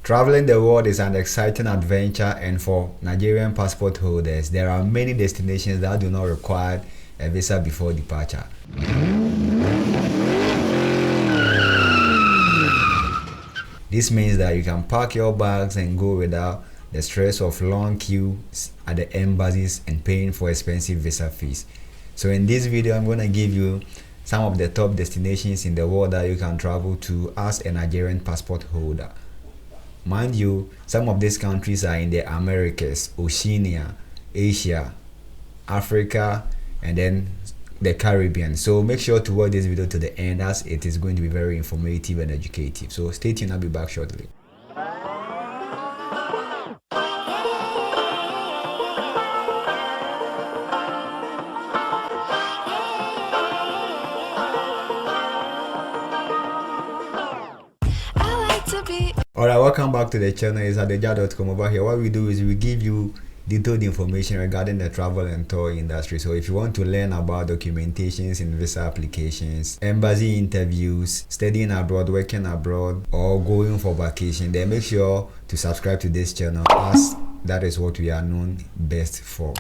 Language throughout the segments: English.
Traveling the world is an exciting adventure, and for Nigerian passport holders, there are many destinations that do not require a visa before departure. This means that you can pack your bags and go without the stress of long queues at the embassies and paying for expensive visa fees. So in this video, I'm going to give you some of the top destinations in the world that you can travel to as a Nigerian passport holder. Mind you, some of these countries are in the Americas, Oceania, Asia, Africa, and then the Caribbean. So make sure to watch this video to the end, as it is going to be very informative and educative. So stay tuned, I'll be back shortly. Alright, welcome back to the channel. It's adeja.com. Over here, what we do is we give you detailed information regarding the travel and tour industry. So if you want to learn about documentations in visa applications, embassy interviews, studying abroad, working abroad, or going for vacation, then make sure to subscribe to this channel, as that is what we are known best for.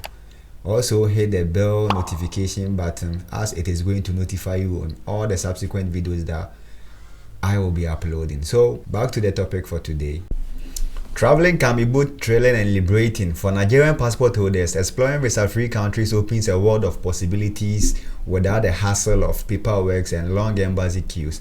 Also hit the bell notification button, as it is going to notify you on all the subsequent videos that I will be uploading. So back to the topic for today. Traveling can be both thrilling and liberating. For Nigerian passport holders, exploring visa-free countries opens a world of possibilities without the hassle of paperwork and long embassy queues.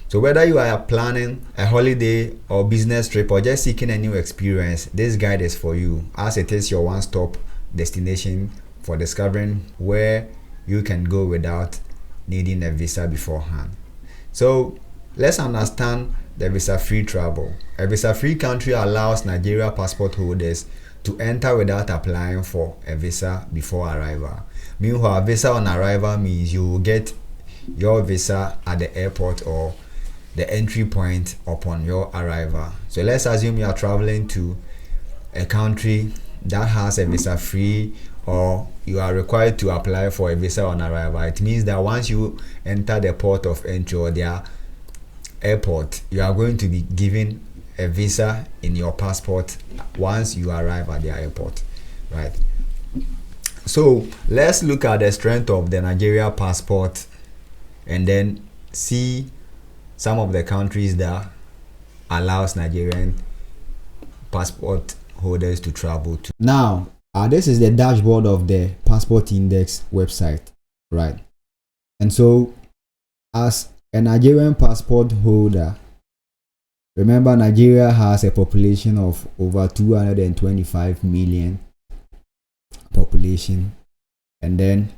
So whether you are planning a holiday or business trip or just seeking a new experience, this guide is for you, as it is your one-stop destination for discovering where you can go without needing a visa beforehand. So let's understand the visa-free travel. A visa-free country allows Nigerian passport holders to enter without applying for a visa before arrival. Meanwhile, visa on arrival means you will get your visa at the airport or the entry point upon your arrival. So let's assume you are traveling to a country that has a visa-free, or you are required to apply for a visa on arrival. It means that once you enter the port of entry or their airport, you are going to be given a visa in your passport once you arrive at the airport, right? So let's look at the strength of the Nigeria passport and then see some of the countries that allows Nigerian passport holders to travel to. Now, this is the dashboard of the Passport Index website, right? And so as a Nigerian passport holder, remember Nigeria has a population of over 225 million population, and then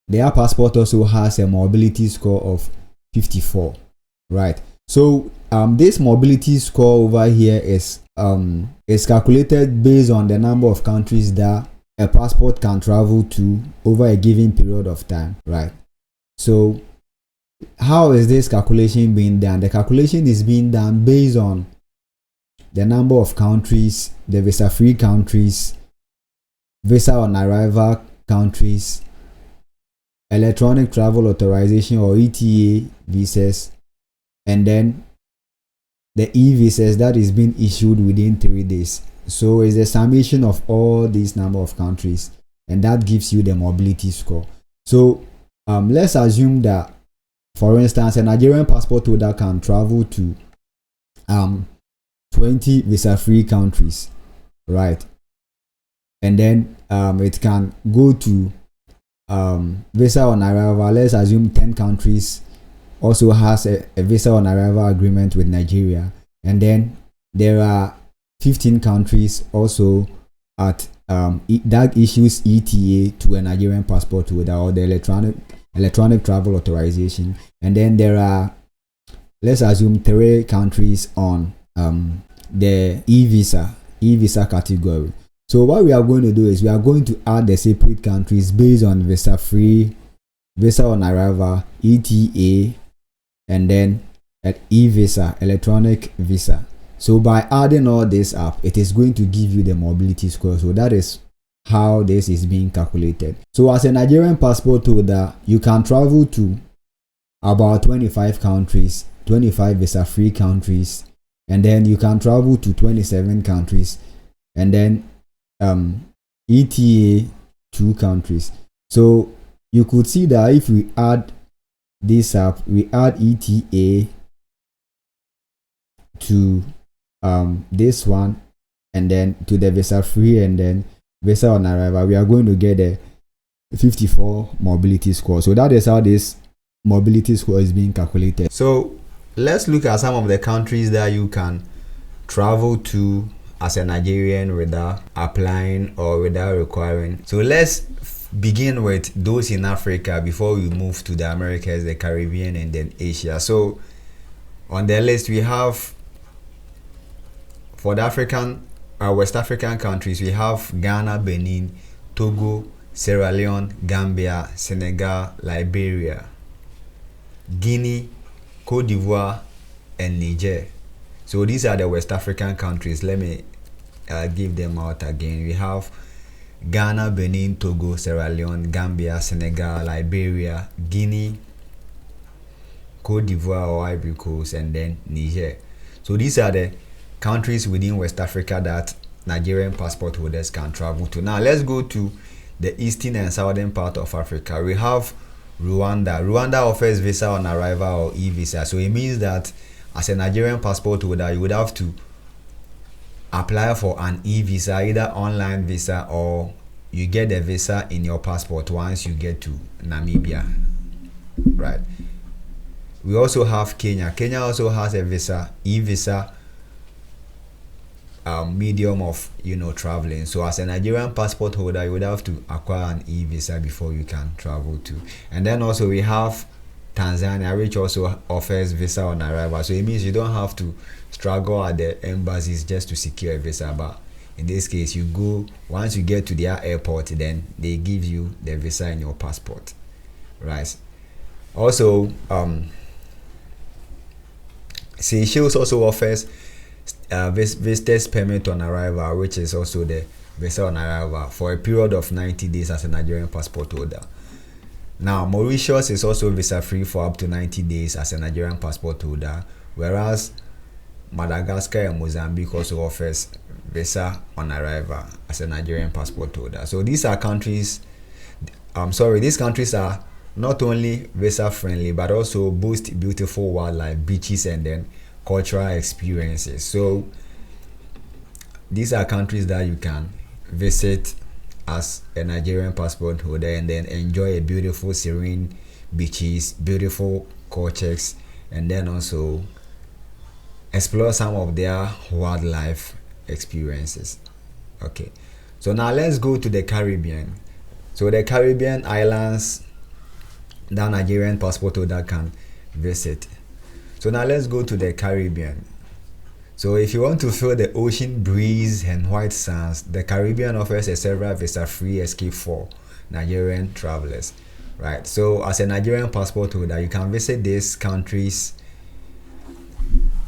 their passport also has a mobility score of 54, right? So this mobility score over here is calculated based on the number of countries that a passport can travel to over a given period of time, right? So how is this calculation being done? The calculation is being done based on the number of countries, the visa-free countries, visa on arrival countries, electronic travel authorization or ETA visas, and then the e-visas that is being issued within 3 days. So it's a summation of all these number of countries, and that gives you the mobility score. So let's assume that, for instance, a Nigerian passport holder can travel to 20 visa-free countries, right? And then it can go to visa on arrival. Let's assume 10 countries also has a visa on arrival agreement with Nigeria, and then there are 15 countries also at that issues ETA to a Nigerian passport holder, or the electronic travel authorization. And then there are, let's assume, 3 countries on the e-visa category. So what we are going to do is we are going to add the separate countries based on visa free, visa on arrival, ETA, and then at e-visa, electronic visa. So by adding all this up, it is going to give you the mobility score. So that is how this is being calculated. So as a Nigerian passport holder, you can travel to about 25 countries, 25 visa-free countries, and then you can travel to 27 countries, and then ETA 2 countries. So you could see that if we add this up, we add ETA to this one, and then to the visa free, and then visa on arrival, we are going to get a 54 mobility score. So that is how this mobility score is being calculated. So let's look at some of the countries that you can travel to as a Nigerian without applying or without requiring. So let's begin with those in Africa before we move to the Americas, the Caribbean, and then Asia. So on the list we have, for the West African countries, we have Ghana, Benin, Togo, Sierra Leone, Gambia, Senegal, Liberia, Guinea, Cote d'Ivoire, and Niger. So these are the West African countries. Let me give them out again. We have Ghana, Benin, Togo, Sierra Leone, Gambia, Senegal, Liberia, Guinea, Cote d'Ivoire or Ivory Coast, and then Niger. So these are the countries within West Africa that Nigerian passport holders can travel to. Now let's go to the eastern and southern part of Africa. We have Rwanda. Rwanda offers visa on arrival or e-visa. So it means that as a Nigerian passport holder, you would have to apply for an e-visa, either online visa, or you get the visa in your passport once you get to Namibia, right? We also have Kenya. Kenya also has a visa, e-visa, medium of traveling. So as a Nigerian passport holder, you would have to acquire an e-visa before you can travel to. And then also we have Tanzania, which also offers visa on arrival. So it means you don't have to struggle at the embassies just to secure a visa, but in this case you go, once you get to their airport, then they give you the visa in your passport, right? Also Seychelles also offers visitors permit on arrival, which is also the visa on arrival for a period of 90 days as a Nigerian passport holder. Now Mauritius is also visa free for up to 90 days as a Nigerian passport holder, whereas Madagascar and Mozambique also offers visa on arrival as a Nigerian passport holder. So these are countries, these countries are not only visa friendly but also boast beautiful wildlife, beaches, and then cultural experiences. So these are countries that you can visit as a Nigerian passport holder and then enjoy a beautiful serene beaches, beautiful cultures, and then also explore some of their wildlife experiences. Okay, so now let's go to the Caribbean. So the Caribbean islands that Nigerian passport holder can visit. So now let's go to the Caribbean. So if you want to feel the ocean breeze and white sands, the Caribbean offers a several visa-free escape for Nigerian travelers, right? So as a Nigerian passport holder, you can visit these countries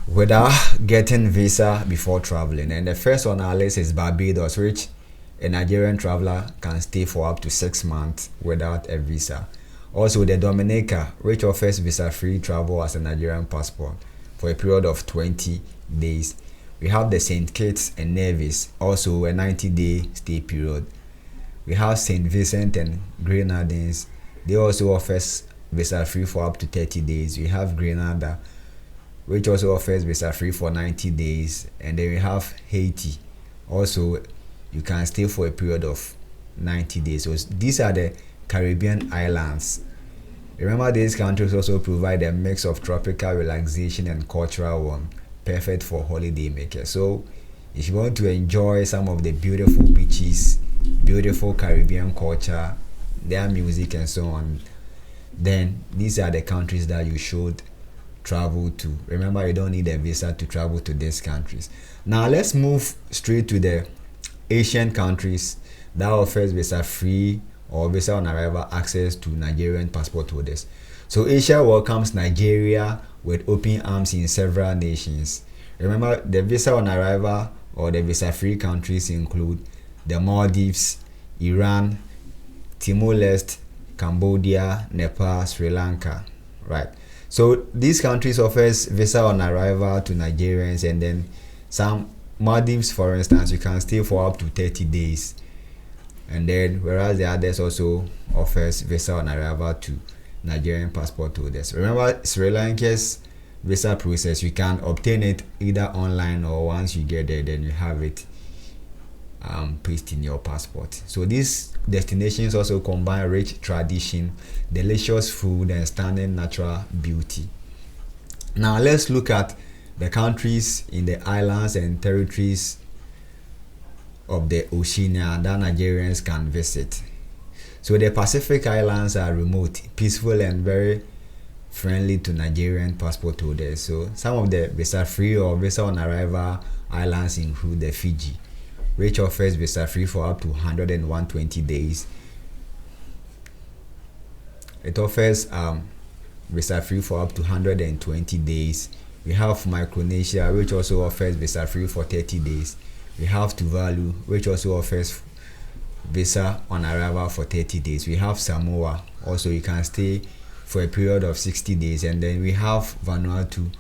without getting visa before traveling. And the first on our list is Barbados, which a Nigerian traveler can stay for up to 6 months without a visa. Also the Dominica, which offers visa-free travel as a Nigerian passport for a period of 20 days. We have the St. Kitts and Nevis, also a 90-day stay period. We have St. Vincent and Grenadines. They also offers visa-free for up to 30 days. We have Grenada, which also offers visa-free for 90 days. And then we have Haiti. Also, you can stay for a period of 90 days. So these are the Caribbean islands. Remember, these countries also provide a mix of tropical relaxation and cultural warmth, perfect for holiday makers. So if you want to enjoy some of the beautiful beaches, beautiful Caribbean culture, their music and so on, then these are the countries that you should travel to. Remember, you don't need a visa to travel to these countries. Now let's move straight to the Asian countries that offers visa free or visa on arrival access to Nigerian passport holders. So Asia welcomes Nigeria with open arms in several nations. Remember, the visa on arrival or the visa free countries include the Maldives, Iran, Timor-Leste, Cambodia, Nepal, Sri Lanka, right? So these countries offers visa on arrival to Nigerians, and then some Maldives, for instance, you can stay for up to 30 days. And then whereas the others also offers visa on arrival to Nigerian passport holders. Remember, Sri Lanka's visa process, you can obtain it either online, or once you get there, then you have it placed in your passport. So these destinations also combine rich tradition, delicious food, and stunning natural beauty. Now let's look at the countries in the islands and territories of the Oceania that Nigerians can visit. So the Pacific Islands are remote, peaceful, and very friendly to Nigerian passport holders. So some of the visa-free or visa on arrival islands include the Fiji, which offers visa-free for up to 120 days. It offers visa-free for up to 120 days. We have Micronesia, which also offers visa-free for 30 days. We have Tuvalu, which also offers visa on arrival for 30 days. We have Samoa, also you can stay for a period of 60 days. And then we have Vanuatu,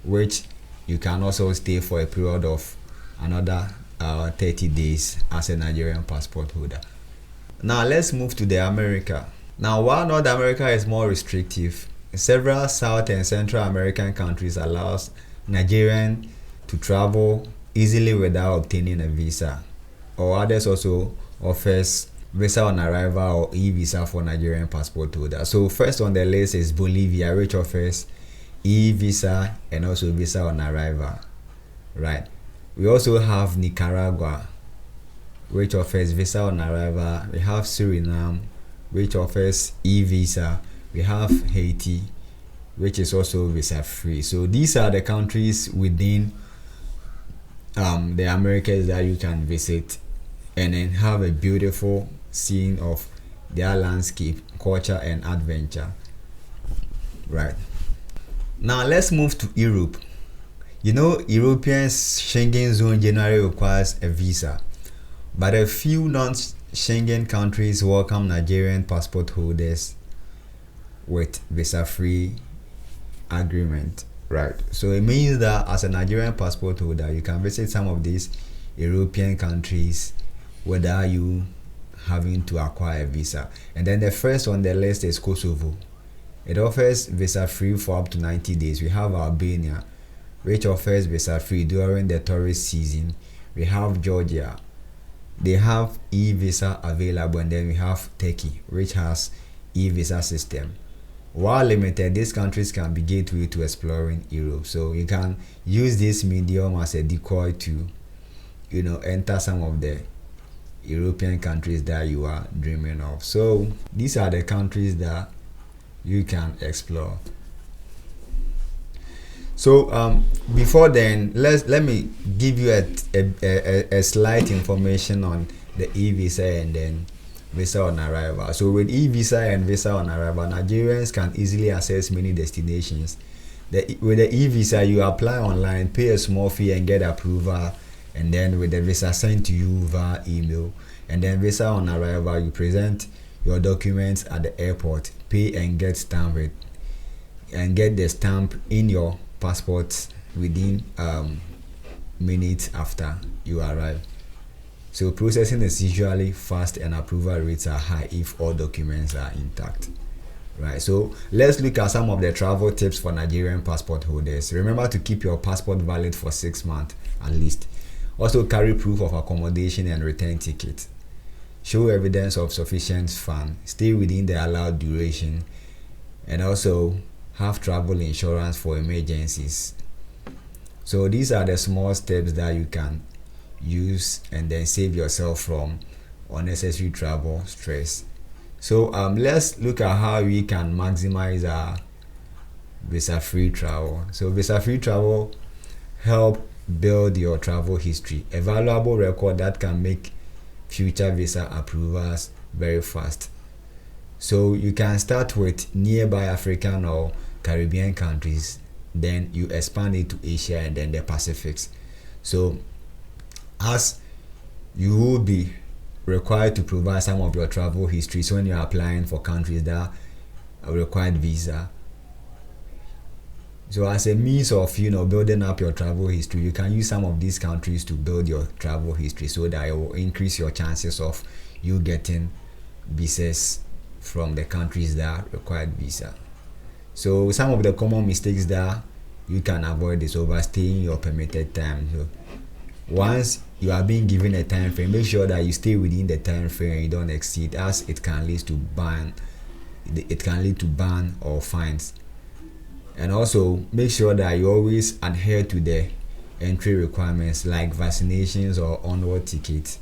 which you can also stay for a period of another 30 days as a Nigerian passport holder. Now let's move to the America. Now, while North America is more restrictive, several South and Central American countries allows Nigerians to travel easily without obtaining a visa, or others also offers visa on arrival or e-visa for Nigerian passport holders. So first on the list is Bolivia, which offers e-visa and also visa on arrival, right? We also have Nicaragua, which offers visa on arrival. We have Suriname, which offers e-visa. We have Haiti, which is also visa free. So these are the countries within the Americas that you can visit and then have a beautiful scene of their landscape, culture, and adventure. Right. Now let's move to Europe. You know, European Schengen zone generally requires a visa, but a few non-Schengen countries welcome Nigerian passport holders with visa-free agreement. Right. So it means that as a Nigerian passport holder, you can visit some of these European countries without you having to acquire a visa. And then the first on the list is Kosovo. It offers visa-free for up to 90 days. We have Albania, which offers visa-free during the tourist season. We have Georgia. They have e-visa available. And then we have Turkey, which has e-visa system. While limited, these countries can be gateway to exploring Europe. So you can use this medium as a decoy to, enter some of the European countries that you are dreaming of. So these are the countries that you can explore. So before then, let me give you a slight information on the e-visa and then visa on arrival. So with e-visa and visa on arrival, Nigerians can easily access many destinations. With the e-visa, you apply online, pay a small fee and get approval, and then with the visa sent to you via email. And then visa on arrival, you present your documents at the airport, pay and get stamped, and get the stamp in your passport within minutes after you arrive. So processing is usually fast and approval rates are high if all documents are intact. Right, so let's look at some of the travel tips for Nigerian passport holders. Remember to keep your passport valid for 6 months at least. Also carry proof of accommodation and return ticket. Show evidence of sufficient funds. Stay within the allowed duration. And also have travel insurance for emergencies. So these are the small steps that you can use and then save yourself from unnecessary travel stress. So let's look at how we can maximize our visa-free travel. So visa-free travel help build your travel history, a valuable record that can make future visa approvals very fast. So you can start with nearby African or Caribbean countries, then you expand it to Asia and then the Pacifics. So as you will be required to provide some of your travel histories when you're applying for countries that require visa, So as a means of building up your travel history, you can use some of these countries to build your travel history, so that it will increase your chances of you getting visas from the countries that require visa. So some of the common mistakes that you can avoid is overstaying your permitted time. So once you are being given a time frame, make sure that you stay within the time frame and you don't exceed, as it can lead to ban or fines. And also make sure that you always adhere to the entry requirements like vaccinations or onward tickets.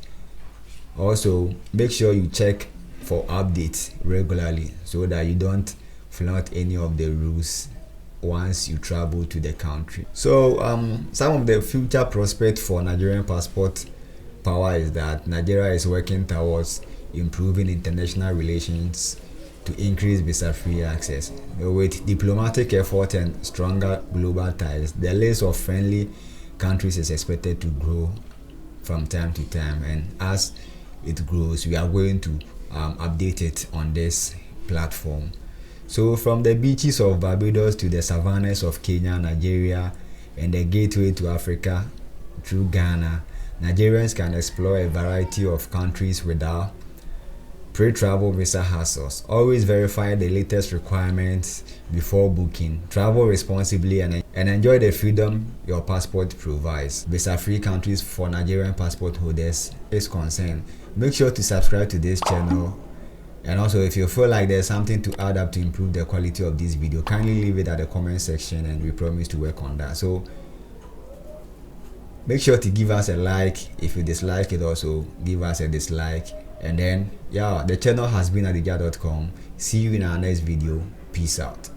Also make sure you check for updates regularly, so that you don't flout any of the rules once you travel to the country. So some of the future prospects for Nigerian passport power is that Nigeria is working towards improving international relations to increase visa-free access. With diplomatic effort and stronger global ties, the list of friendly countries is expected to grow from time to time, and as it grows, we are going to update it on this platform. So from the beaches of Barbados to the savannas of Kenya, Nigeria, and the gateway to Africa through Ghana, Nigerians can explore a variety of countries without pre-travel visa hassles. Always verify the latest requirements before booking. Travel responsibly and enjoy the freedom your passport provides. Visa-free countries for Nigerian passport holders is concerned. Make sure to subscribe to this channel. And also, if you feel like there's something to add up to improve the quality of this video, kindly leave it at the comment section and we promise to work on that. So make sure to give us a like. If you dislike it, also give us a dislike. And then the channel has been adija.com. See you in our next video. Peace out.